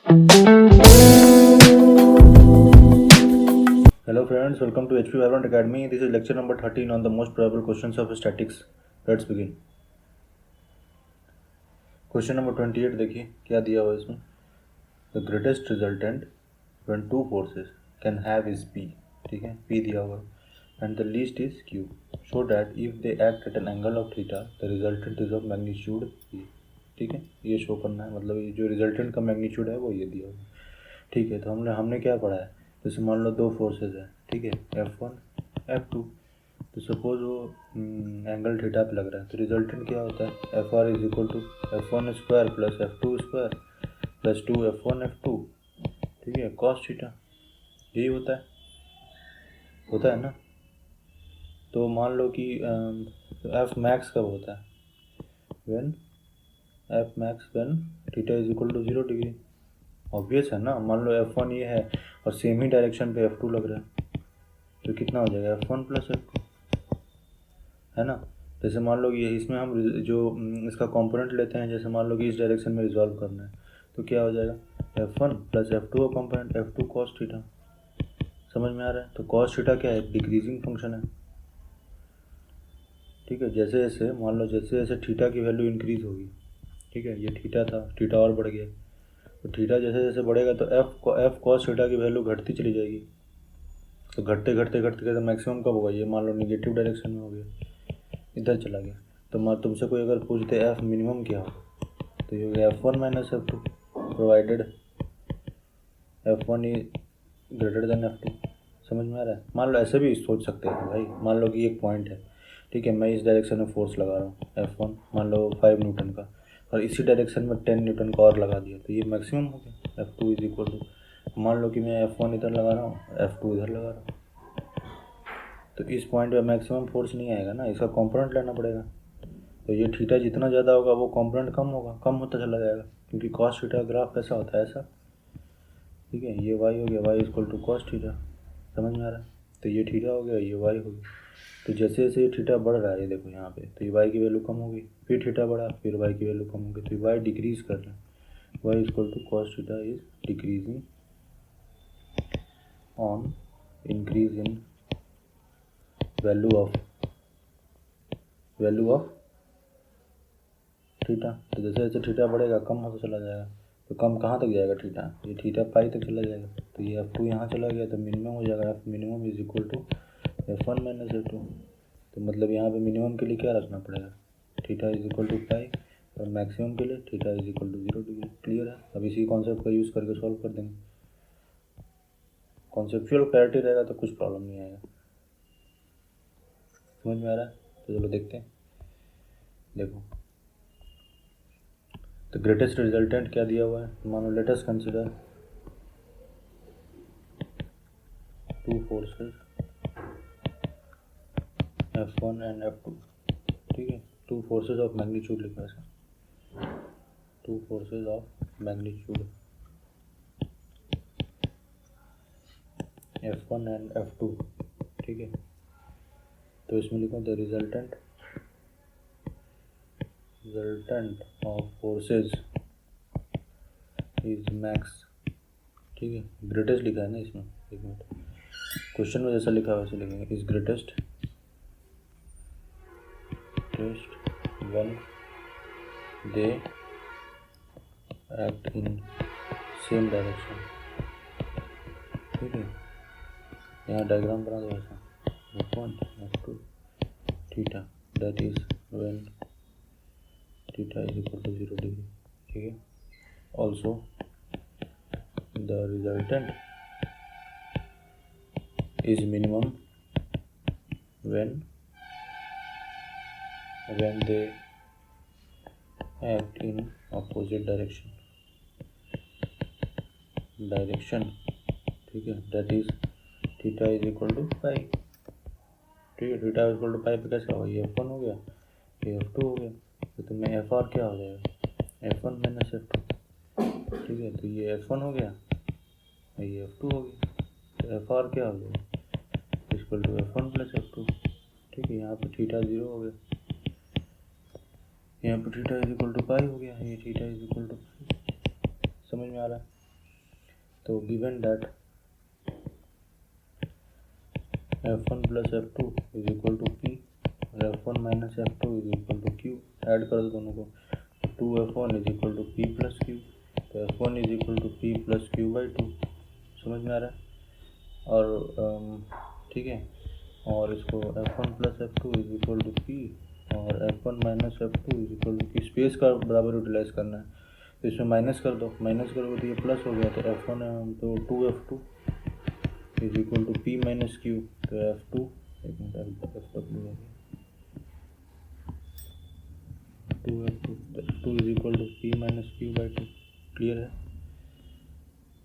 Hello friends, welcome to HP Vibrant Academy. This is lecture number 13 on the most probable questions of statics. Let's begin. Question number 28 देखिए क्या दिया हुआ है इसमें. The greatest resultant when two forces can have is P. ठीक है, P दिया हुआ है and the least is Q. Show that if they act at an angle of theta, the resultant is of magnitude P. ठीक है, ये show करना है, मतलब ये जो रिजल्टेंट का मैग्नीट्यूड है वो ये दिया हुआ है. ठीक है, तो हमने क्या पढ़ा है. जैसे मान लो दो फोर्सेज है, ठीक है, F1 F2. तो सपोज वो एंगल थीटा पे लग रहा है, तो रिजल्टेंट क्या होता है, F R is equal to F1 square plus F2 square plus 2 F1 F2. ठीक है, कॉस थीटा. यही होता है ना. तो मान लो कि एफ मैक्स कब होता है, when F max when theta is equal to 0 degree. Obvious है ना. मान लो F1 ये है और सेम ही डायरेक्शन पे F2 लग रहा है, तो कितना हो जाएगा F1 प्लस F2, है ना. जैसे मान लो कि इसमें हम जो इसका कंपोनेंट लेते हैं, जैसे मान लो कि इस डायरेक्शन में रिजॉल्व करना है, तो क्या हो जाएगा F1 प्लस F2 का कंपोनेंट F2 कॉस थीटा. समझ में आ रहा है. तो कॉस थीटा क्या है, डिक्रीजिंग फंक्शन है. ठीक है, जैसे जैसे मान लो जैसे जैसे थीटा की वैल्यू इंक्रीज होगी, ठीक है, ये थीटा था, थीटा और बढ़ गया, तो थीटा जैसे जैसे बढ़ेगा तो एफ कॉस थीटा की वैल्यू घटती चली जाएगी. तो घटते घटते घटते घटते मैक्सिमम कब होगा, ये मान लो निगेटिव डायरेक्शन में हो गया, इधर चला गया. तो तुमसे कोई अगर पूछते एफ मिनिमम क्या हो, तो ये हो गया F1 minus F2 provided F1 is greater than F2. समझ में आ रहा है. मान लो ऐसे भी सोच सकते हैं भाई. मान लो कि एक पॉइंट है, ठीक है, मैं इस डायरेक्शन में फोर्स लगा रहा हूँ F1 मान लो 5 न्यूटन का, और इसी डायरेक्शन में 10 न्यूटन का और लगा दिया, तो ये मैक्सिमम हो गया. F2 इज इक्वल टू, मान लो कि मैं F1 इधर लगा रहा हूँ, F2 इधर लगा रहा हूँ, तो इस पॉइंट पे मैक्सिमम फोर्स नहीं आएगा ना, इसका कॉम्पोनेंट लेना पड़ेगा. तो ये थीटा जितना ज़्यादा होगा वो कॉम्पोनेंट कम होगा, कम होता चला जाएगा, क्योंकि कॉस थीटा ग्राफ कैसा होता है, ऐसा. ठीक है, ये वाई हो गया, Y equal to cos theta. समझ में आ रहा है. तो ये थीटा हो गया, ये वाई हो गया. तो जैसे जैसे ये थीटा बढ़ रहा है, ये देखो यहाँ पे, तो ये वाई की वैल्यू कम होगी, फिर थीटा बढ़ा, फिर वाई की वैल्यू कम होगी, तो वाई डिक्रीज कर रहा है. Y equal to cos theta is decreasing on increase in value of theta. तो जैसे जैसे थीटा बढ़ेगा कम होता चला जाएगा. तो कम कहाँ तक जाएगा थीटा, ये थीटा पाई तक चला जाएगा. तो ये F2 यहाँ चला गया, तो मिनिमम हो जाएगा F minimum is equal to F1 minus F2. तो मतलब यहाँ पे मिनिमम के लिए क्या रखना पड़ेगा, theta is equal to pi, और मैक्सिमम के लिए theta is equal to 0 degree. Clear है. अब इसी कॉन्सेप्ट का यूज़ करके सॉल्व कर देंगे. कॉन्सेप्चुअल क्लैरिटी रहेगा तो कुछ प्रॉब्लम नहीं आएगा. समझ में आ रहा है. तो चलो देखते हैं. देखो तो ग्रेटेस्ट रिजल्टेंट क्या दिया हुआ है. मानो let us consider two forces F1 and F2. ठीक है, टू फोर्सेस ऑफ मैग्नीट्यूड लिखा है sir, two forces of magnitude F1 and F2. ठीक है, तो इसमें लिखो the resultant of forces is max. ठीक है, ग्रेटेस्ट लिखा है ना इसमें. एक मिनट, क्वेश्चन में जैसा लिखा है वैसे लिखेंगे. Is greatest when they act in same direction. ठीक है, यहाँ डायग्राम बना दो ऐसा, F1 F2 theta, that is when theta is equal to 0 degree. ठीक है, also the resultant is minimum when they act in opposite direction. ठीक है, that is theta is equal to pi. ठीक है, theta is equal to pi पे कैसे होगा, ये F1 हो गया, ये F2 हो गया, तो तुम्हें एफ आर क्या हो जाएगा, F1 माइनस F2. ठीक है, तो ये F1 हो गया, ये F2 हो गया, तो एफ आर क्या हो जाएगा, equal to F1 plus F2. ठीक है, यहाँ पे थीटा 0 हो गया, यहाँ पर theta is equal to pi हो गया, ये theta is equal to pi. समझ में आ रहा है. तो given that F1 plus F2 is equal to P और F1 minus F2 is equal to Q। Add कर दो दोनों को, तो 2F1 is equal to P plus Q, तो F1 is equal to P plus Q by 2। समझ में आ रहा है? और ठीक है, और इसको F1 plus F2 is equal to P और F1 minus F2 is equal to Q। Space का बराबर यूटिलाइज करना है, तो इसमें माइनस कर दो, माइनस करोगे तो ये प्लस हो गया, तो F1 तो 2F2 is equal to P minus Q, तो F2 एक मिनट FW 2F2 is equal to P minus Q by 2। Clear है?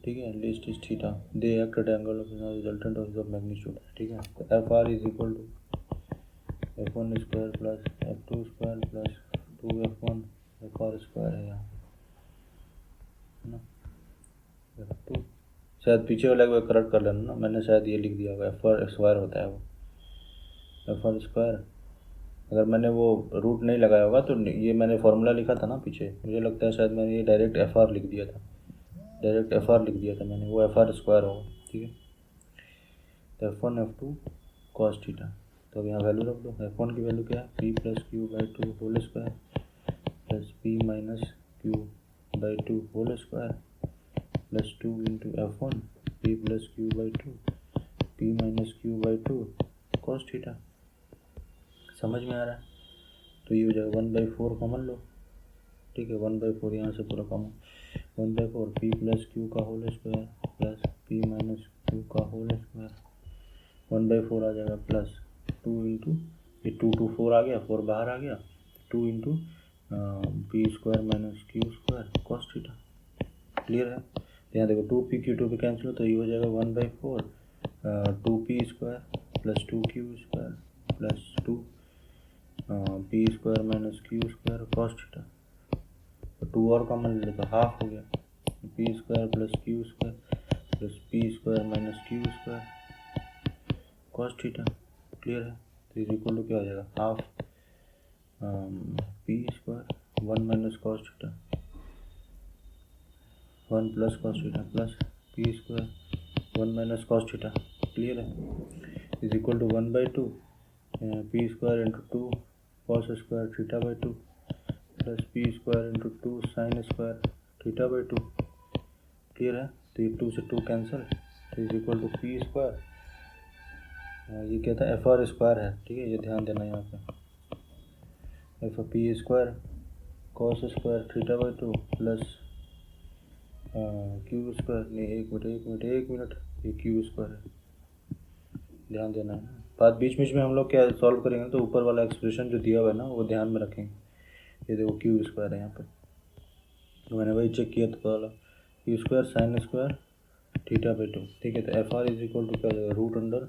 ठीक है, list is theta, they act at angle of resultant of magnitude. ठीक है, तो FR is equal to F1 square plus F2 square plus 2F1 FR square है यहाँ, है ना। F2 शायद पीछे वाला को करेक्ट कर लेना ना, मैंने शायद ये लिख दिया होगा, FR स्क्वायर होता है वो, FR स्क्वायर। अगर मैंने वो रूट नहीं लगाया होगा तो ये मैंने फॉर्मूला लिखा था ना पीछे, मुझे लगता है शायद मैंने ये डायरेक्ट FR लिख दिया था, डायरेक्ट FR लिख दिया था मैंने, वो FR स्क्वायर होगा। ठीक है, तो F1 F2 कॉस थीटा, तो अब यहाँ वैल्यू रख दो। F1 की वैल्यू क्या है, P plus Q by 2 whole square plus P minus Q by 2 whole square plus 2 into F1 P plus Q by 2 P minus Q by 2 cos theta. समझ में आ रहा है? तो ये हो जाएगा 1/4 कॉमन लो। ठीक है, 1/4 यहाँ से पूरा कॉमन, 1/4 P प्लस Q का whole square plus P minus Q का होल स्क्वायर, 1/4 आ जाएगा प्लस 2 इंटू ये 2 2 4 आ गया, 4 बाहर आ गया, 2 into P square minus Q square cos theta. Clear है? तो यहाँ देखो 2P Q 2P कैंसिल हो, तो ये हो जाएगा 1/4 2P square plus 2Q square plus 2 P square minus Q square cos theta. तो 2 और कॉमन ले लो तो हाफ हो गया, P square plus Q square plus P square minus Q square cos theta. Clear है? तो इज इक्वल टू क्या हो जाएगा, half P square 1 minus cos theta 1 plus cos theta plus P square 1 minus cos theta. Clear है? Is equal to 1/2 P square into 2 cos square theta by 2 plus P square into 2 sine square theta by 2। Clear है? तो ये 2 से 2 cancel, तो is equal to P square, ये क्या था, FR square है। ठीक है, ये ध्यान देना यहाँ पे, P square cos square theta by 2 plus Q square, नहीं एक मिनट ये Q स्क्वायर है, ध्यान देना है। बात बीच बीच में हम लोग क्या सॉल्व करेंगे तो ऊपर वाला एक्सप्रेशन जो दिया हुआ है ना वो ध्यान में रखेंगे। ये देखो Q स्क्वायर है यहाँ पे, तो मैंने वही चेक किया तो वाला Q square sine square theta by 2। ठीक है, तो FR इज इक्वल टू क्या हो जाएगा, root under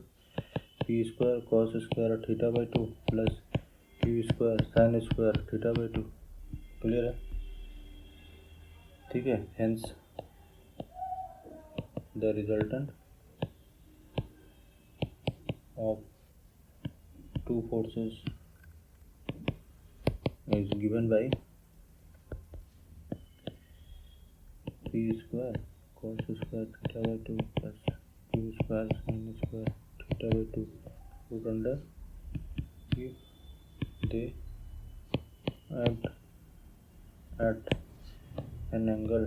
P square cos square theta by 2 plus Q square sine square theta by 2। Clear है? ठीक है, hence the resultant of two forces is given by P square cos square theta by 2 plus Q square sin square theta by 2 put under if they act at an angle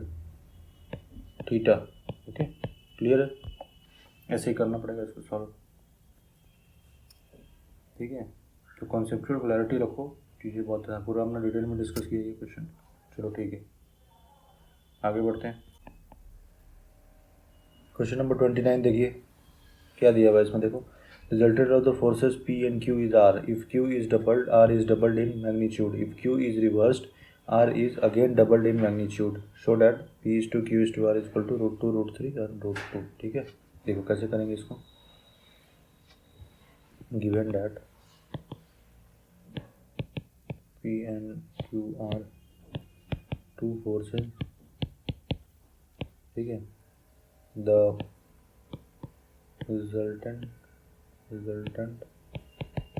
theta। Okay, clear है? ऐसे ही करना पड़ेगा इसको solve. ठीक है, तो conceptual clarity रखो, चीज़ें बहुत है, पूरा हमने डिटेल में डिस्कस किया ये क्वेश्चन। चलो ठीक है, आगे बढ़ते हैं। क्वेश्चन नंबर 29 देखिए क्या दिया हुआ है इसमें, देखो resultant of the forces P and Q is R, if Q is doubled R is doubled in magnitude, if Q is reversed R is again doubled in magnitude, so that P is to Q is to R is equal to √2 √3 और √2। ठीक है, देखो कैसे करेंगे इसको। Given that P and Q are two forces, ठीक है, the resultant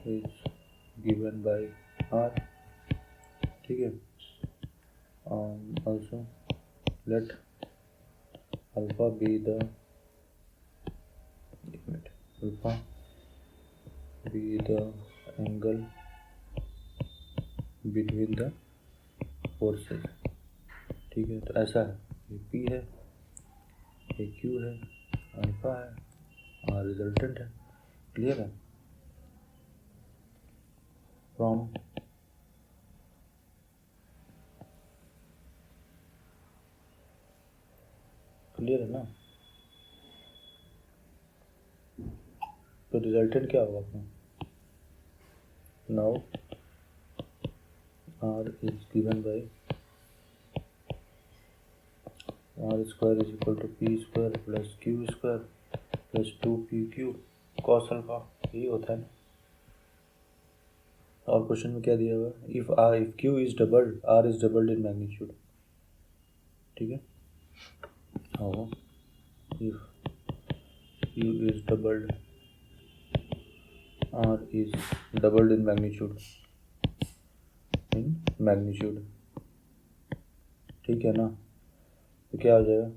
is given by R। ठीक है, also let alpha be the alpha be the angle between the forces. ठीक है, तो ऐसा है, ये पी है, ये क्यू है, अल्फा है और रिजल्टेंट है। क्लियर है? फ्रॉम क्लियर है ना? तो रिजल्टेंट क्या होगा अपना? Now R is given by R square is equal to P square plus Q square plus 2PQ cos alpha, यही होता है ना। और क्वेश्चन में क्या दिया हुआ है? if Q is doubled, R is doubled in magnitude। ठीक है, हाँ, if Q is doubled, R is doubled in magnitude, ठीक है ना? तो क्या हो जाएगा?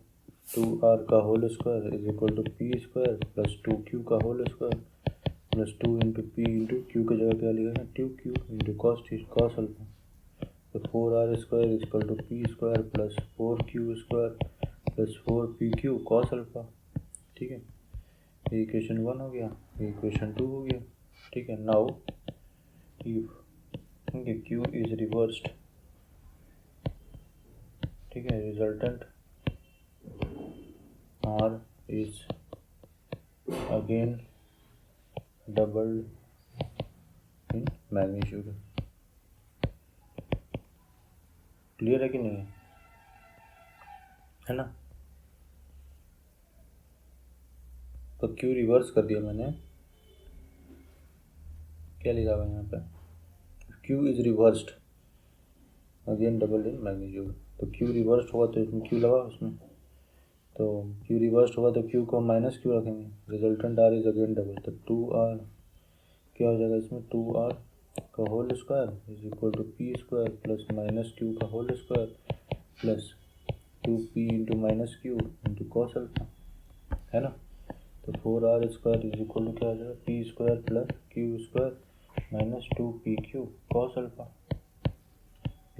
2R का whole square is equal to P square plus 2Q का whole square plus 2 into P into Q की जगह क्या लिखा है? 2Q into cos alpha. तो 4R square is equal to P square plus 4Q square plus 4PQ cos alpha. ठीक है, ये इक्वेशन 1 हो गया, ये इक्वेशन 2 हो गया। ठीक है, now if Q is reversed, ठीक है, resultant R is again doubled in magnitude। Clear है कि नहीं है ना? तो क्यू रिवर्स कर दिया मैंने, क्या लिखा हुआ है यहाँ पे? Q is reversed again double in magnitude. तो क्यू रिवर्स्ड होगा तो इसमें क्यू लगा उसमें, तो क्यू रिवर्स्ड होगा तो क्यू को माइनस क्यू रखेंगे, resultant R is again double. तो 2R क्या हो जाएगा इसमें? 2R का whole square is equal to P square plus minus Q का whole square plus 2P into minus Q into cos alpha, है ना? तो 4R square is equal to क्या हो जाएगा? P square plus Q square minus 2PQ cos alpha.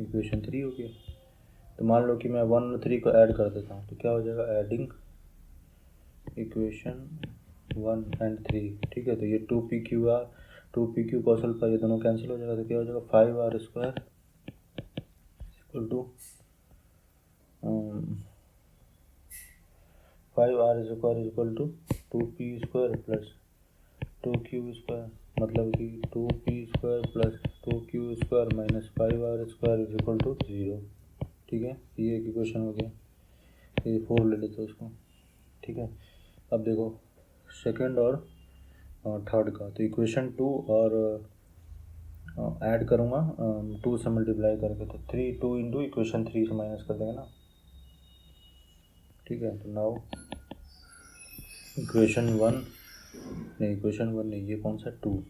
Equation 3 हो गया। तो मान लो कि मैं 1 और 3 को ऐड कर देता हूँ, तो क्या हो जाएगा? Adding equation 1 and 3। ठीक है, तो ये 2PQ कॉस अल्फा ये दोनों कैंसिल हो जाएगा, तो क्या हो जाएगा? 5R square equal to 5R square equal to 2P square plus 2Q square, मतलब कि 2P square plus 2Q square minus 5R square is equal to 0। ठीक है, ये एक इक्वेशन हो गया, ये 4 ले लेते हैं उसको। ठीक है, अब देखो सेकंड और थर्ड का। तो इक्वेशन 2 और ऐड करूँगा 2 से मल्टीप्लाई करके, तो 2 इंटू इक्वेशन 3 से माइनस कर देंगे ना। ठीक है, तो नाउ इक्वेशन 1 नहीं, ये कौन सा? 2,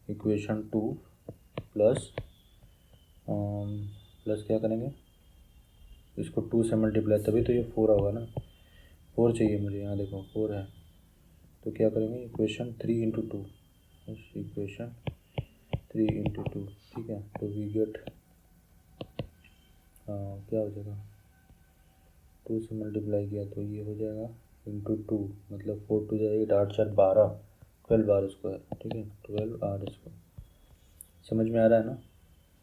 इक्वेशन 2 प्लस क्या करेंगे? इसको 2 से मल्टीप्लाई, तभी तो ये 4 होगा ना। 4 चाहिए मुझे, यहाँ देखो 4 है, तो क्या करेंगे? Equation 3 into 2, equation 3 into 2। ठीक है, तो वी गेट क्या हो जाएगा? 2 से मल्टीप्लाई किया तो ये हो जाएगा इंटू 2, मतलब 4 2 जाएगा 8 8 4 12, 12R स्क्वायर। ठीक है, 12R स्क्वायर। समझ में आ रहा है ना?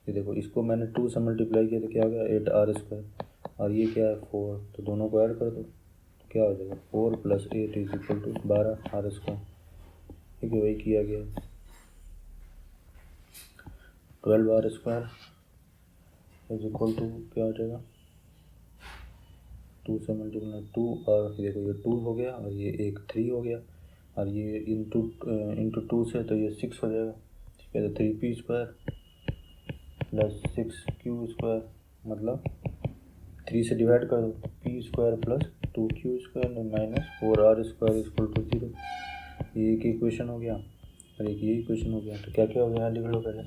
ये देखो, इसको मैंने 2 से मल्टीप्लाई किया तो क्या हो गया? 8R स्क्वायर, और ये क्या है? 4, तो दोनों को ऐड कर दो, तो क्या हो जाएगा? 4 plus 8 is equal to 12R square. ठीक है, वही किया गया। 12R square is equal to क्या हो जाएगा? 2 से मल्टीप्लाई 2, और देखो ये 2 हो गया और ये एक 3 हो गया, और ये इंटू 2 से तो ये 6 हो जाएगा। ठीक है, तो 3P square plus 6Q square, मतलब 3 से डिवाइड कर दो, P square plus 2Q square minus 4R square equal to 0। ये एक इक्वेशन हो गया और एक ये इक्वेशन हो गया। तो क्या क्या हो गया? लिख लो पहले।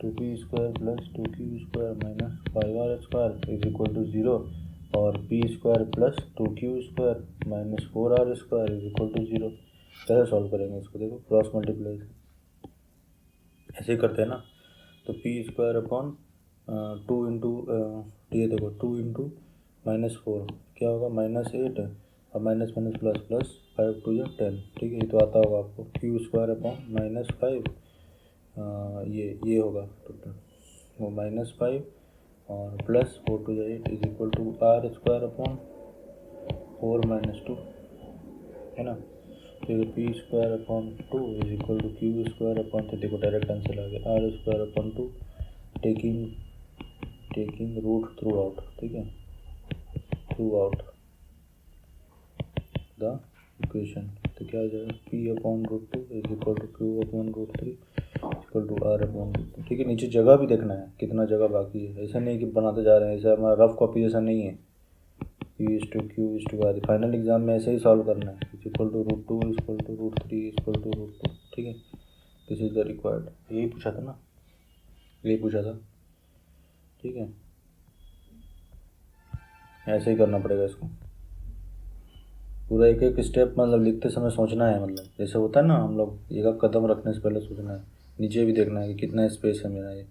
2P square plus 2Q square minus 5R square is equal to 0। और P square plus 2q² minus 4r² is equal to 0। कैसे सॉल्व करेंगे इसको, देखो क्रॉस मल्टीप्लाई ऐसे ही करते हैं ना। तो पी स्क्वायर अपॉन 2 इंटू ये देखो 2 इंटू -4 क्या होगा -8 और माइनस माइनस प्लस प्लस 5 2 10, ठीक है। ये तो आता होगा आपको। क्यू स्क्वायर अपॉन -5 ये होगा टोटल वो -5 और plus 4 2 8 is equal to r² upon 4 - 2, है ना। तो P square upon 2 is equal to Q square upon, तो देखो डायरेक्ट आंसर आ गया r² upon 2 taking root through out, ठीक है, थ्रू आउट द इक्वेशन। तो क्या हो जाएगा p upon √2 is equal to Q upon √3 equal to r upon √2, ठीक है। नीचे जगह भी देखना है कितना जगह बाकी है, ऐसा नहीं कि बनाते जा रहे हैं, ऐसा हमारा रफ कॉपी जैसा नहीं है। p/q/r फाइनल एग्जाम में ऐसे ही सॉल्व करना है। Is equal to √2 equal to √3 equal to √2, ठीक है। दिस इज द रिक्वायर्ड, यही पूछा था ना, यही पूछा था, ठीक है। ऐसे ही करना पड़ेगा इसको पूरा, एक एक स्टेप मतलब लिखते समय सोचना है, मतलब जैसे होता है ना हम लोग एक एक कदम रखने से पहले सोचना है, नीचे भी देखना है कि कितना स्पेस है मेरा। ये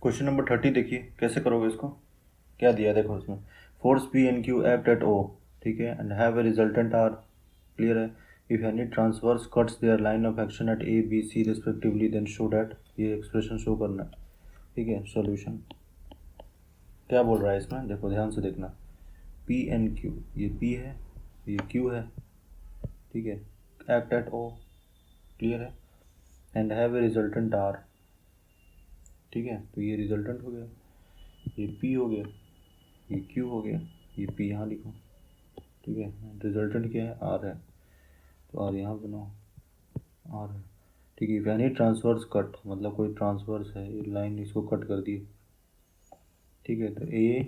क्वेश्चन नंबर 30 देखिए कैसे करोगे इसको, क्या दिया देखो इसमें। Force P and Q act at O, ठीक है, and have a resultant R, clear है। If any transverse cuts their line of action at A B C respectively then show that, ये एक्सप्रेशन शो करना है, ठीक है। सॉल्यूशन क्या बोल रहा है इसमें, देखो ध्यान से देखना। P and Q, ये P है ये Q है, ठीक है, एक्ट एट O, क्लियर है, and have a resultant R, ठीक है। तो ये रिजल्टेंट हो गया, ये P हो गया, ये Q हो गया, ये P यहाँ लिखो, ठीक है। रिजल्टेंट क्या है R है, तो R यहाँ बनाओ R है, ठीक है। यानी ट्रांसवर्स कट मतलब कोई ट्रांसवर्स है, ये लाइन इसको कट कर दी, ठीक है। तो A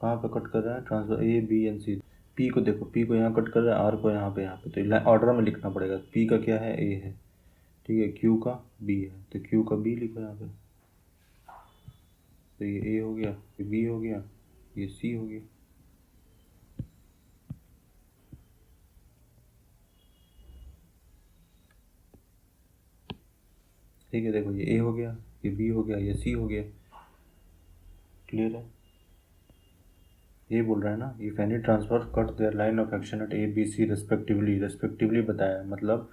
कहाँ पे कट कर रहा है, transfer A B and C। P को देखो, P को यहाँ कट कर रहा है, R को यहाँ पे, तो ऑर्डर में लिखना पड़ेगा। P का क्या है A है, ठीक है, Q का B है, तो Q का B लिखो यहाँ पे। तो ये A हो गया, ये B हो गया, ये C हो गया, ठीक है। देखो ये A हो गया, ये B हो गया, ये C हो गया, क्लियर है। ये बोल रहा है ना, if any transfer cut their line of action at A B C respectively बताया, मतलब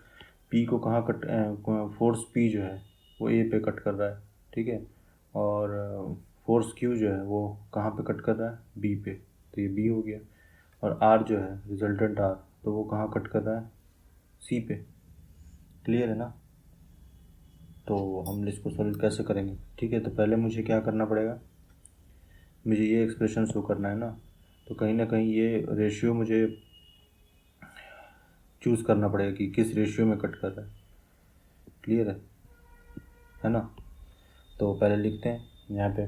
P को कहाँ कट, फोर्स P जो है वो A पे कट कर रहा है, ठीक है, और फोर्स Q जो है वो कहाँ पे कट कर रहा है B पे, तो ये B हो गया। और R जो है रिजल्टेंट R, तो वो कहाँ कट कर रहा है C पे, क्लियर है ना। तो हम इसको सॉल्व कैसे करेंगे, ठीक है। तो पहले मुझे क्या करना पड़ेगा, मुझे ये एक्सप्रेशन शो करना है ना, तो कहीं ना कहीं ये रेशियो मुझे चूज़ करना पड़ेगा कि किस रेशियो में कट कर रहा है, क्लियर है ना। तो पहले लिखते हैं यहाँ पे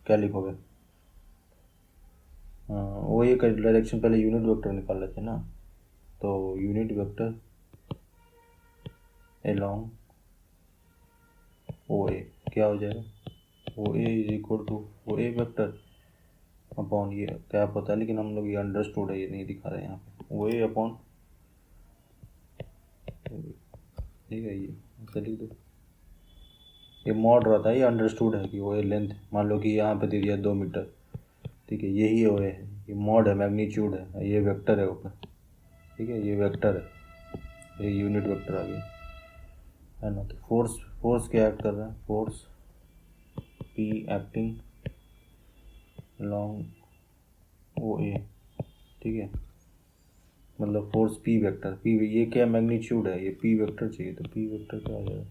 क्या लिखोगे, वो ये डायरेक्शन पहले यूनिट वेक्टर निकाल लेते हैं ना। तो unit vector along O A क्या हो जाएगा, O A is equal to O A vector upon, ये क्या पता है लेकिन हम लोग ये अंडरस्टूड है, ये नहीं दिखा रहे हैं यहाँ पे, ओ ए अपॉन, ठीक है, ये ऐसे लिख दो। ये मॉड रहता है, ये अंडरस्टूड है कि वो ए लेंथ, मान लो कि यहाँ पे दे दिया 2 मीटर, ठीक है, यही ओ ए है, ये मॉड है, मैग्नीट्यूड है, ये वेक्टर है ऊपर, ठीक है, ये वेक्टर है, ये यूनिट वेक्टर आ गया, है ना। तो फोर्स क्या एक्ट कर रहा है, फोर्स P एक्टिंग लॉन्ग ओ ए, ठीक है, मतलब फोर्स P वेक्टर, P ये क्या मैग्नीट्यूड है, ये P वेक्टर चाहिए, तो P वेक्टर क्या हो जाएगा,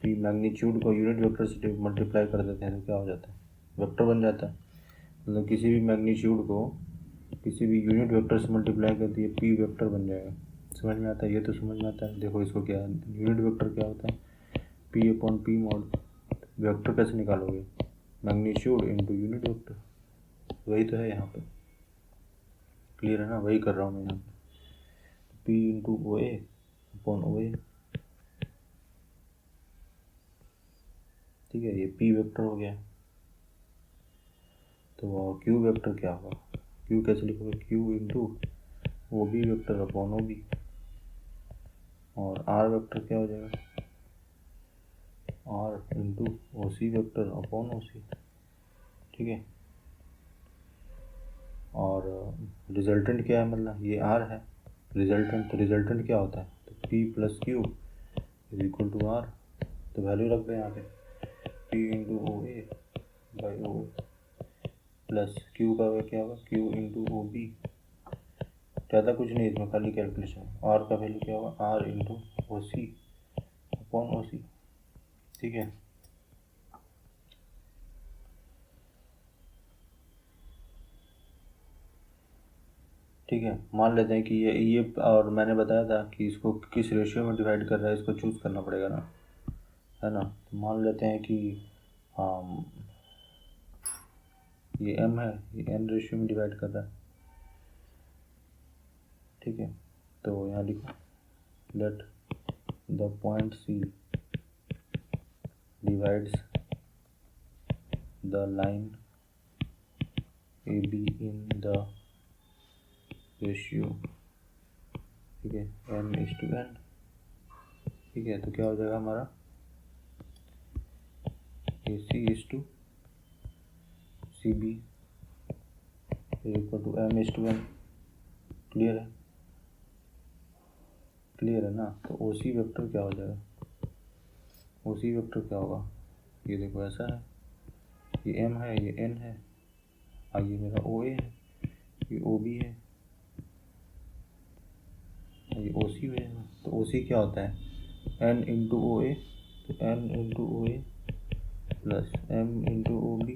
P मैग्नीट्यूड को यूनिट वेक्टर से मल्टीप्लाई कर देते हैं तो क्या हो जाता है, वेक्टर बन जाता है। मतलब किसी भी मैग्नीट्यूड को किसी भी यूनिट वेक्टर से मल्टीप्लाई कर दिए P वेक्टर बन जाएगा, समझ में आता है, ये तो समझ में आता है। देखो इसको क्या है, यूनिट वेक्टर क्या होता है, P upon P mod, vector कैसे निकालोगे, मैग्नीट्यूड इंटू यूनिट वेक्टर, वही तो है यहाँ पे, क्लियर है ना, वही कर रहा हूँ मैं यहाँ पे। P इंटू ओ ए अपॉन ओ ए, ठीक है, ये पी वेक्टर हो गया। तो क्यू वेक्टर क्या होगा, क्यू कैसे लिखोगे, Q into O B vector upon O B, और आर वेक्टर क्या हो जाएगा, R into O C vector upon O C. ठीक है, और रिजल्टेंट क्या है, मतलब ये आर है रिजल्टेंट, तो रिजल्टेंट क्या होता है, तो P plus Q is equal to R. तो वैल्यू रख दें यहाँ पे, P into O A by O plus Q का क्या होगा, क्यू इंटू ओ बी। ज़्यादा कुछ नहीं इसमें, खाली कैलकुलेशन। आर का वैल्यू क्या होगा, R into O C upon O C. ठीक है, ठीक है, मान लेते हैं कि ये और मैंने बताया था कि इसको किस रेशियो में डिवाइड कर रहा है, इसको चूज़ करना पड़ेगा ना, है ना। तो मान लेते हैं कि ये m है, ये n रेशियो में डिवाइड कर रहा है। ठीक है, तो यहाँ लिखो, let the point C divides the line AB in the ratio, ठीक है, n:n। ठीक है, तो क्या हो जाएगा हमारा, AC:CB equal to m:n। Clear है, क्लियर है ना। तो OC वेक्टर क्या हो जाएगा, OC वेक्टर क्या होगा, ये देखो ऐसा है, ये m है, ये n है, और ये मेरा OA है, ये OB है, ये OC हो जाएगा। तो OC क्या होता है, n इंटू OA, तो n into OA plus m into OB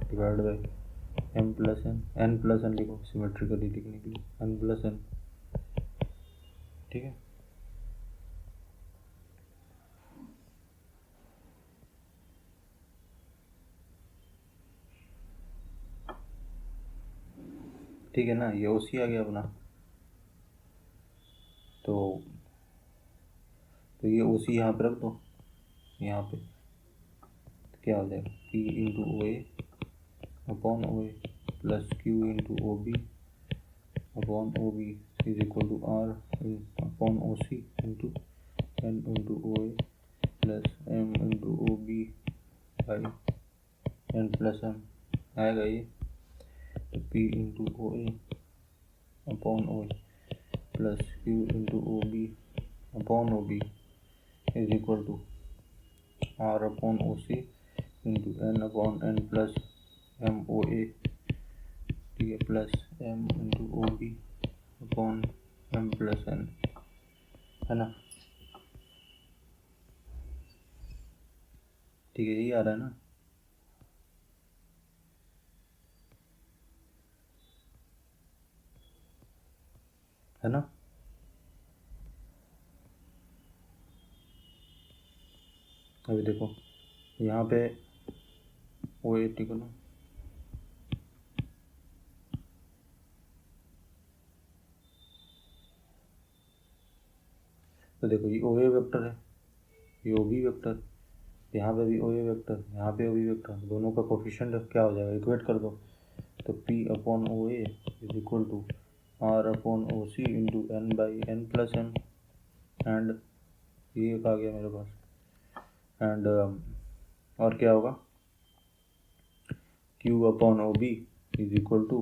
divide by m plus n plus n लिखो सिमेट्रिकली लिखने के लिए, n प्लस n। ठीक है, ठीक है ना, ये OC आ गया अपना। तो ये OC यहाँ पे रख दो, यहाँ पे तो क्या हो जाएगा, P into OA upon OA plus Q into OB upon OB is equal to R upon OC into N into OA plus M into OB by N plus M आएगा ये। तो P into OA upon OA plus Q into OB upon OB is equal to R upon OC into N upon N plus M OA, ठीक है, plus M into OB upon M plus N, है ना। ठीक है, यही आ रहा है ना। है ना, अभी देखो यहाँ पे OA, ठीक है ना, तो देखो ये OA वेक्टर है, ये OB वेक्टर, यहाँ पे भी OA वेक्टर, यहाँ पे OB वेक्टर, दोनों का कोफिशिएंट क्या हो जाएगा, इक्वेट कर दो। तो P upon OA is equal to R upon OC into N by N plus M, and ये एक आ गया मेरे पास, एंड और क्या होगा, Q upon OB is equal to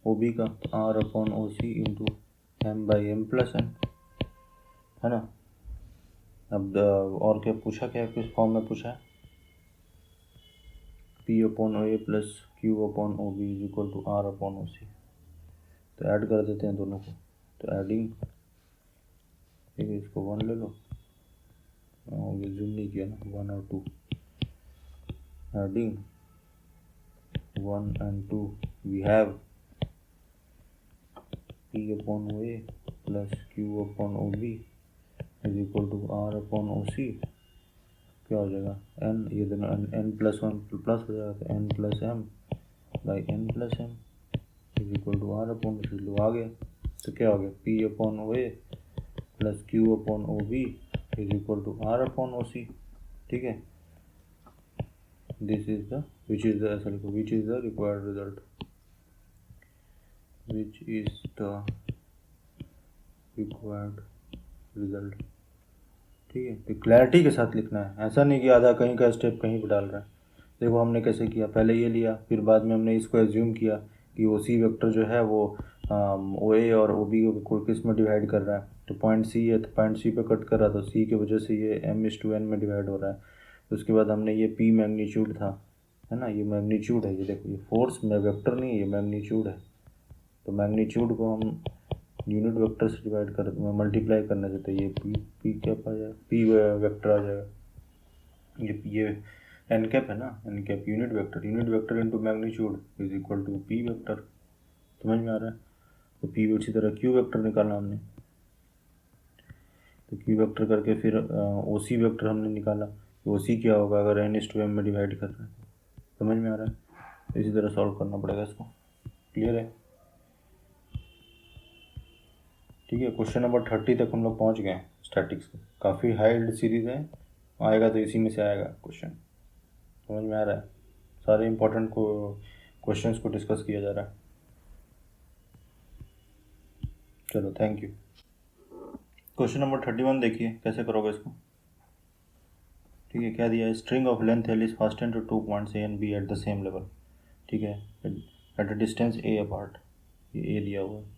OB का R upon OC into M by M plus M, है ना। अब और क्या पूछा, क्या किस फॉर्म में पूछा है, P upon OA plus Q upon OB is equal to R upon OC। तो ऐड कर देते हैं दोनों को, तो एडिंग, ठीक है, इसको 1 ले लो, ये जूम नहीं किया ना, 1 और 2, adding 1 and 2 we have P upon OA plus Q upon OB is equal to R upon OC। क्या हो जाएगा, n, ये दोनों n प्लस 1 प्लस हो जाएगा, तो n plus M by n plus M is equal to R upon OC। लो आ गया, तो क्या हो गया, P upon OA plus Q upon OB is equal to R upon OC। ठीक है, this is the which is the ऐसा लिखो, which is the required result, which is the required result. ठीक है, तो क्लैरिटी के साथ लिखना है, ऐसा नहीं कि आधा कहीं का स्टेप कहीं पर डाल रहा है। देखो हमने कैसे किया, पहले ये लिया, फिर बाद में हमने इसको एज्यूम किया कि ओ सी वेक्टर जो है वो ओ ए और ओ बी को किस में डिवाइड कर रहा है, तो पॉइंट सी है तो पॉइंट सी पे कट कर रहा, तो सी की वजह से ये m/n में डिवाइड हो रहा है। तो उसके बाद हमने ये p मैग्नीट्यूड था, है ना, ये मैग्नीट्यूड है, ये देखो ये फोर्स में वेक्टर नहीं है, ये मैग्नीट्यूड है। तो मैग्नीट्यूड को हम यूनिट वेक्टर से डिवाइड कर मल्टीप्लाई करने से, तो ये पी क्या आ जाएगा, पी वेक्टर आ जाएगा। ये एन कैप है ना, N cap unit vector into magnitude is equal to P vector. समझ में आ रहा है। तो पी इसी तरह क्यू वेक्टर निकाला हमने, तो क्यू वेक्टर करके फिर ओ सी वेक्टर हमने निकाला, ओ सी क्या होगा अगर n/m में डिवाइड कर रहे हैं। समझ में आ रहा है। इसी तरह सॉल्व करना पड़ेगा इसको। क्लियर है। ठीक है, क्वेश्चन नंबर 30 तक हम लोग पहुंच गए हैं स्टैटिक्स का। काफ़ी हाई सीरीज है, आएगा तो इसी में से आएगा क्वेश्चन। समझ में आ रहा है। सारे इंपॉर्टेंट को क्वेश्चंस को डिस्कस किया जा रहा है। चलो थैंक यू। क्वेश्चन नंबर 31 देखिए कैसे करोगे इसको। ठीक है, क्या दिया है, string of length L is fastened to 2 points A and B at the same level. ठीक है, at a distance A apart, ये ए दिया हुआ है।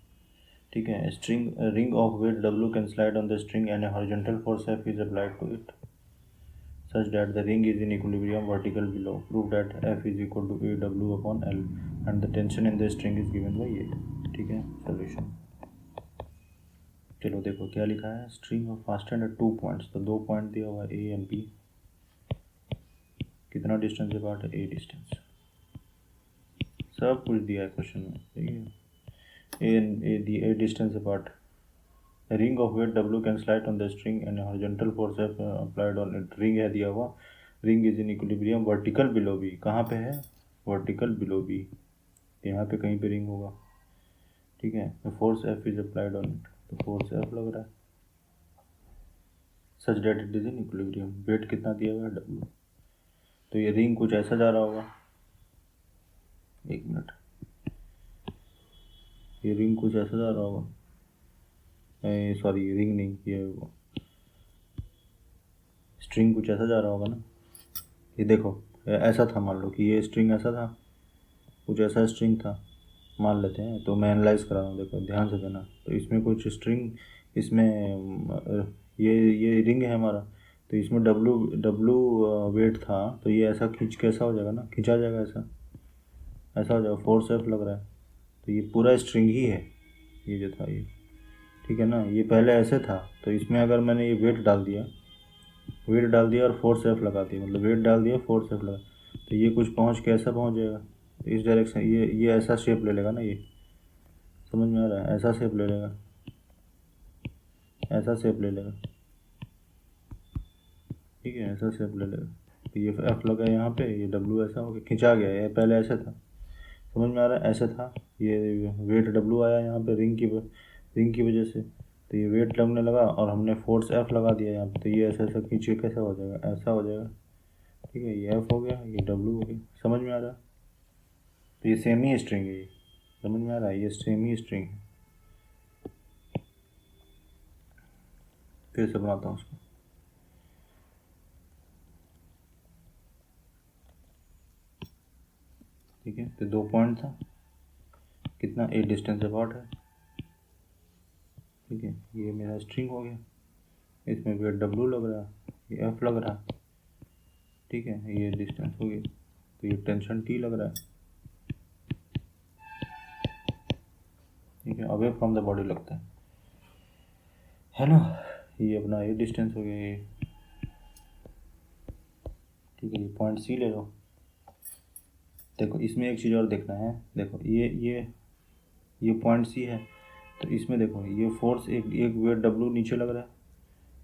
ठीक है, string ring of weight W can slide on the string and a horizontal force F is applied to it such that the ring is in equilibrium vertical below. Prove that F is equal to AW upon L and the tension in the string is given by 8. ठीक है, solution। चलो देखो क्या लिखा है, string of fastened at 2 points, तो 2 point दिया हुआ है ए एंड बी। कितना डिस्टेंस अपार्ट है, ए डिस्टेंस, सब कुछ दिया है क्वेश्चन में। ठीक है, A and A distance apart, ring of weight W can slide on the string and horizontal force applied on it. Ring है दिया हुआ, ring is in equilibrium vertical below B. कहाँ पे है, वर्टिकल बिलो बी, यहाँ पे कहीं पे रिंग होगा। ठीक है, तो force F is applied on it, तो फोर्स एफ लग रहा है। Such that it is in equilibrium, weight कितना दिया हुआ है, डब्ल्यू। तो ये रिंग कुछ ऐसा जा रहा होगा, एक मिनट, ये रिंग कुछ ऐसा जा रहा होगा, सॉरी रिंग नहीं, ये स्ट्रिंग कुछ ऐसा जा रहा होगा ना। ये देखो ऐसा था, मान लो कि ये स्ट्रिंग ऐसा था, कुछ ऐसा स्ट्रिंग था मान लेते हैं। तो मैं एनालाइज करा रहा हूँ, देखो ध्यान से देना। तो इसमें कुछ स्ट्रिंग, इसमें ये रिंग है हमारा, तो इसमें डब्लू वेट था, तो ये ऐसा खींच के ऐसा हो जाएगा ना, खींचा जाएगा ऐसा, ऐसा हो जाएगा, फोर्स एफ लग रहा है। तो ये पूरा स्ट्रिंग ही है, ये जो था ये। ठीक है ना, ये पहले ऐसे था, तो इसमें अगर मैंने ये वेट डाल दिया, वेट डाल दिया और फोर्स एफ लगा दिया, मतलब वेट डाल दिया फोर्स एफ लगा, तो ये कुछ पहुँच के ऐसा पहुँच जाएगा, तो इस डायरेक्शन, ये ऐसा शेप ले लेगा ना, ये समझ में आ रहा है, ऐसा शेप ले लेगा, ऐसा शेप ले लेगा। ठीक है, ऐसा शेप ले लेगा। तो ये एफ लगा यहाँ पे, ये डब्लू ऐसा हो गया, खिंचा गया, ये पहले ऐसे था, समझ में आ रहा है, ऐसे था, ये वेट डब्लू आया यहाँ पे रिंग की वजह से, तो ये वेट लगने लगा और हमने फोर्स एफ लगा दिया यहाँ पे, तो ये ऐसा ऐसा खींचे कैसा हो जाएगा, ऐसा हो जाएगा। ठीक है, ये एफ हो गया, ये डब्लू हो गया, समझ में आ रहा है। तो ये सेम ही स्ट्रिंग है, ये समझ में आ रहा है, ये सेम ही स्ट्रिंग है। फिर से बनाता हूँ उसको। ठीक है, तो 2 पॉइंट था, कितना, ए डिस्टेंस अपार्ट है। ठीक है, ये मेरा स्ट्रिंग हो गया, इसमें वेट डब्लू लग रहा है, ये एफ लग रहा है। ठीक है, ये डिस्टेंस हो गई, तो ये टेंशन टी लग रहा है। ठीक है, अवे फ्रॉम द बॉडी लगता है ना। ये अपना ये डिस्टेंस हो गया ये। ठीक है, ये पॉइंट सी ले लो। देखो इसमें एक चीज़ और देखना है, देखो ये पॉइंट सी है, तो इसमें देखो ये फोर्स एक वेट डब्लू नीचे लग रहा है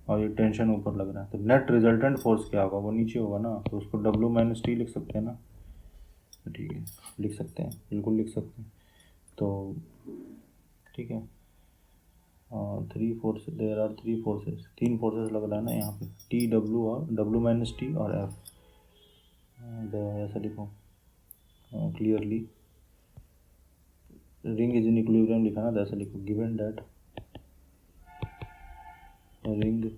और ये टेंशन ऊपर लग रहा है, तो नेट रिजल्टेंट फोर्स क्या होगा, वो नीचे होगा ना, तो उसको डब्लू माइनस टी लिख सकते हैं ना। तो ठीक है, लिख सकते हैं, बिल्कुल लिख सकते हैं। तो ठीक है, 3 force, there are 3 forces, 3 forces लग रहा है ना यहाँ पे, टी डब्लू और डब्लू माइनस टी और एफ। ऐसा लिखो clearly, ring is in equilibrium लिखा ना, तो ऐसा लिखो given that ring is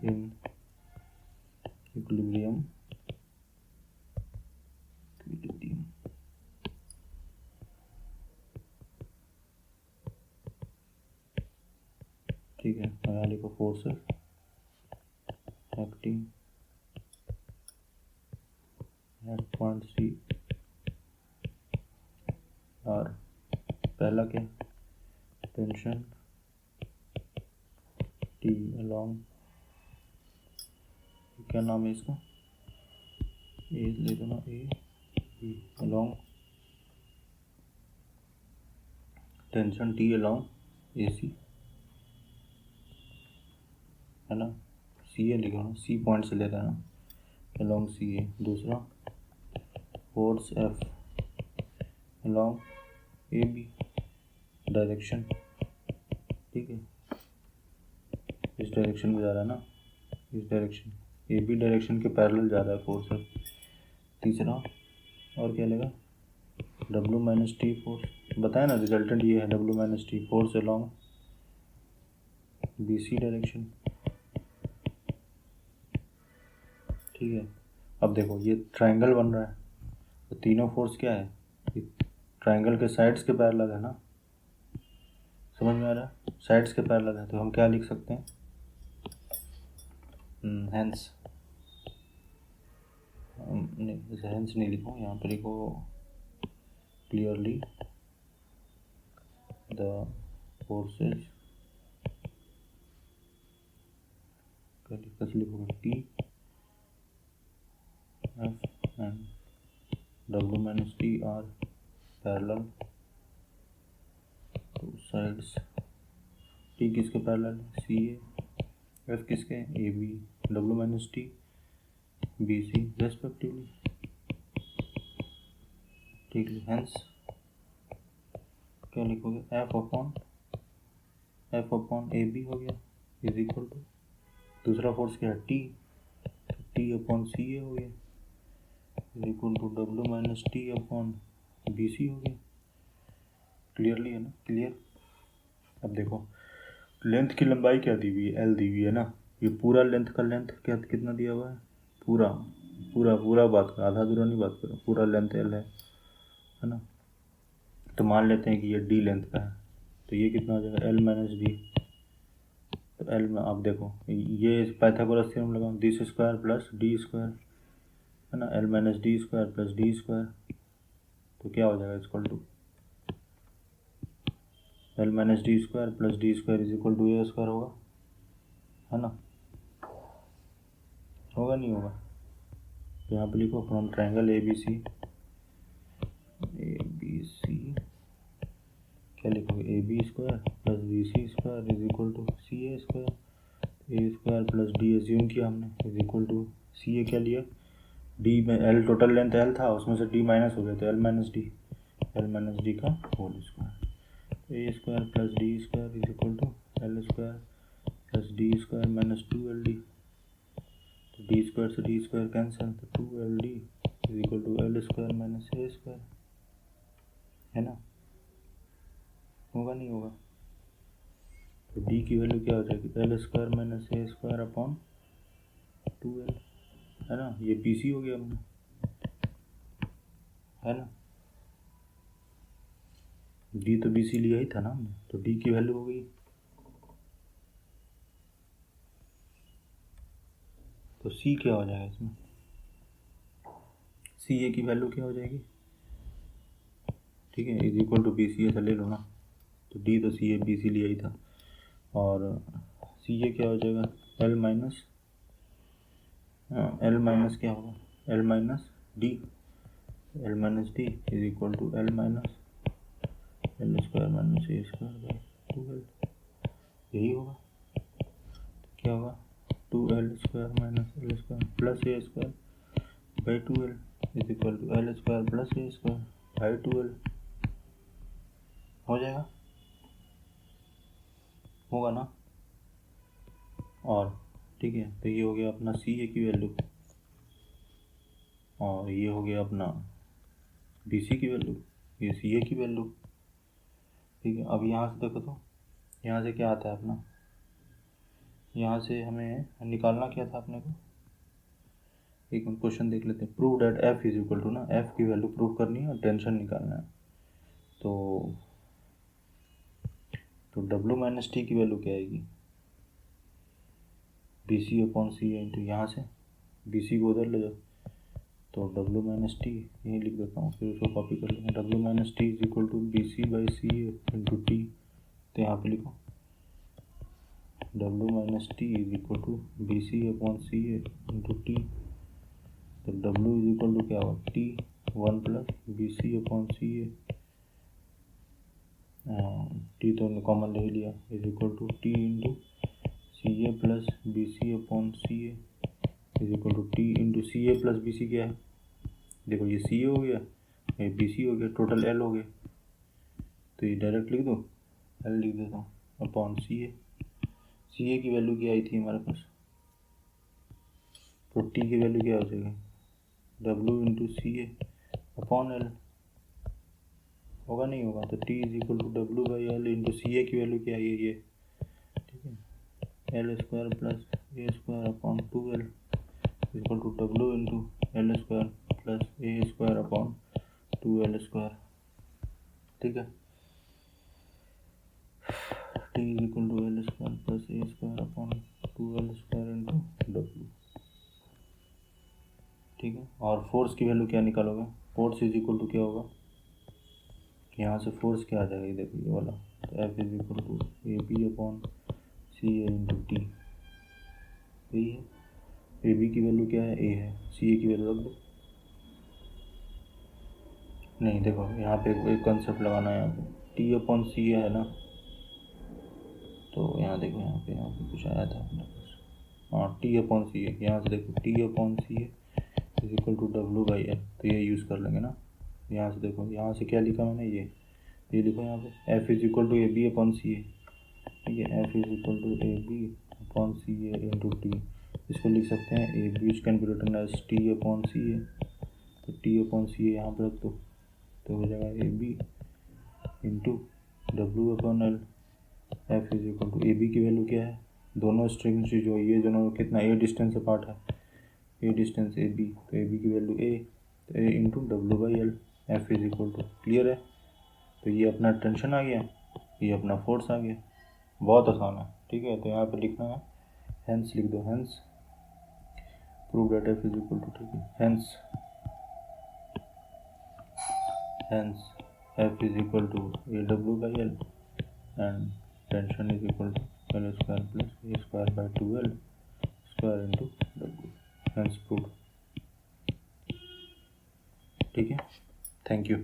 in equilibrium ठीक है। यहाँ लिखो forces acting at point C R. पहला क्या, टेंशन टी अलोंग, क्या नाम है इसका, ए ले दो ना, A B along, tension T along A C, है ना, सी ए लिखो ना, सी पॉइंट से ले रहा है ना, अलोंग सी ए। दूसरा force F along A B direction, ठीक है, इस डायरेक्शन में जा रहा है ना, इस डायरेक्शन ए बी डायरेक्शन के पैरेलल जा रहा है फोर्स एफ। तीसरा और क्या लेगा, डब्ल्यू माइनस टी फोर्स, बताया ना रिजल्टेंट ये है, W minus T force along B C direction, ठीक है। अब देखो ये ट्रायंगल बन रहा है, तो तीनों फोर्स क्या है, ट्रायंगल के साइड्स के पैरेलल है ना, समझ में आ रहा है, साइड्स के पैरेलल है, तो हम क्या लिख सकते हैं, हेंस, नहीं हेंस नहीं लिखो, यहाँ पर लिखो क्लियरली द फोर्सेस, कैसे लिखोगे, T F and W minus T are parallel to sides, T किसके पैरेलल, सी ए, एफ किसके, A B, W minus T B C respectively, ठीक है। हेंस क्या लिखोगे, एफ अपॉन ए बी हो गया इज इक्वल टू, दूसरा फोर्स क्या है, टी अपॉन सी ए हो गया is equal to W minus T upon B C हो गया। क्लियरली है ना, क्लियर। अब देखो लेंथ की लंबाई क्या दी हुई है, एल दी हुई है ना, ये पूरा लेंथ का लेंथ क्या कितना दिया हुआ है, पूरा पूरा पूरा बात करो, आधा अधूरा नहीं बात करो, पूरा लेंथ एल है ना। तो मान लेते हैं कि ये डी लेंथ का है, तो ये कितना हो जाएगा, एल माइनस डी। तो एल में आप देखो ये पाइथागोरस थ्योरम लगाओ, this square plus D square, है ना, L minus D square plus D square, तो क्या हो जाएगा, equal to L minus D square plus D square is equal to A square होगा, है ना, होगा नहीं होगा। तो यहाँ पे लिखो from triangle A B C क्या लिखोगे, A B square plus B C square is equal to C A square, A square plus D assume किया हमने is equal to C A क्या लिया, डी में एल टोटल लेंथ एल था, उसमें से डी माइनस हो गया तो एल माइनस डी का whole square, A square plus D square is equal to L square plus D square minus two L D, तो डी स्क्वायर से डी स्क्वायर कैंसिल, तो two L D is equal to L square minus A square, है ना, होगा नहीं होगा। तो D की वैल्यू क्या हो जाएगी, L square minus A square upon two L, है ना, ये बी सी हो गया हमने, है ना, डी तो बी सी लिया ही था ना हमने, तो डी की वैल्यू हो गई, तो सी क्या हो जाएगा इसमें, सी ए की वैल्यू क्या हो जाएगी, ठीक है, is equal to B C, ऐसा ले लो ना, तो डी तो सी ए बी सी लिया ही था, और सी ए क्या हो जाएगा, एल माइनस क्या होगा, L minus D is equal to L minus L square minus A square by two L, यही होगा, तो क्या होगा, two L square minus L square plus A square by two L is equal to L square plus A square by two L, हो जाएगा, होगा ना, और ठीक है, तो ये हो गया अपना सी ए की वैल्यू, और ये हो गया अपना बी सी की वैल्यू, ये सी ए की वैल्यू। ठीक है, अब यहाँ से देखो तो यहाँ से क्या आता है अपना, यहाँ से हमें निकालना क्या था अपने को, एक मिनट क्वेश्चन देख लेते हैं। Prove that F is equal to ना, एफ की वैल्यू प्रूव करनी है और टेंशन निकालना है। तो डब्ल्यू माइनस टी की वैल्यू क्या आएगी, B C upon C A into, यहाँ से बी सी को उधर ले जाओ तो डब्ल्यू माइनस टी यही लिख देता हूँ, फिर उसको कॉपी कर लेंगे। W minus T is equal to B C by C A into T, तो यहाँ पे लिखो W minus T is equal to B C upon C A into T. तो डब्ल्यू इज इक्वल टू क्या होगा, T one plus B C upon C A, T तो common ले ही लिया, is equal to T into C A plus B C upon C A is equal to T into C A plus B C क्या है, देखो ये सी A हो गया, ये बी सी हो गया, टोटल एल हो गया। तो ये डायरेक्ट लिख दो, एल लिख देता हूँ upon C A. C A की वैल्यू क्या आई थी हमारे पास, तो टी की वैल्यू क्या हो जाएगी, W into C A upon L, होगा नहीं होगा, तो T is equal to W by L into C A की वैल्यू क्या आई है ये, ठीक है, L square plus A square upon two L equal to W into L square plus A square upon two L square. ठीक है, T is equal to L square plus A square upon two L square into W. ठीक है, और force की value क्या निकालोगे, force is equal to क्या होगा, यहाँ से फोर्स क्या आ जाएगा, ये देखो ये वाला, तो F is equal to A B upon C A into T, यही है। ए बी की वैल्यू क्या है, ए है, सी ए की वैल्यू रख दो। नहीं देखो यहाँ पे एक कंसेप्ट लगाना है, यहाँ पे टी अपॉन सी ए है ना, तो यहाँ देखो यहाँ पे कुछ आया था अपने पास, हाँ टी अपॉन सी ए, यहाँ से देखो T upon C A is equal to W by L, तो ये यूज़ कर लेंगे ना। यहाँ से देखो, यहाँ से क्या लिखा मैंने, ये लिखो यहाँ पे F is equal to A B upon C A, ठीक है, F is equal to A B upon C A into T. इसको लिख सकते हैं A B can be written as T upon C A, तो टी अपॉन सी ए यहाँ पर रख दो, तो हो जाएगा A B into W upon L. F is equal to A B की वैल्यू क्या है, दोनों स्ट्रिंग्स जो ये दोनों कितना ए डिस्टेंस अपार्ट है, ए डिस्टेंस ए बी, तो ए बी की वैल्यू ए, तो A into W by L. F is equal to, clear है, तो ये अपना टेंशन आ गया, ये अपना फोर्स आ गया, बहुत आसान है। ठीक है, तो यहाँ पे लिखना है हेंस, लिख दो hence prove that F is equal to, ठीक है, hence F is equal to A W by L and tension is equal to L square plus A square by two L square into W, hence prove. ठीक है, thank you.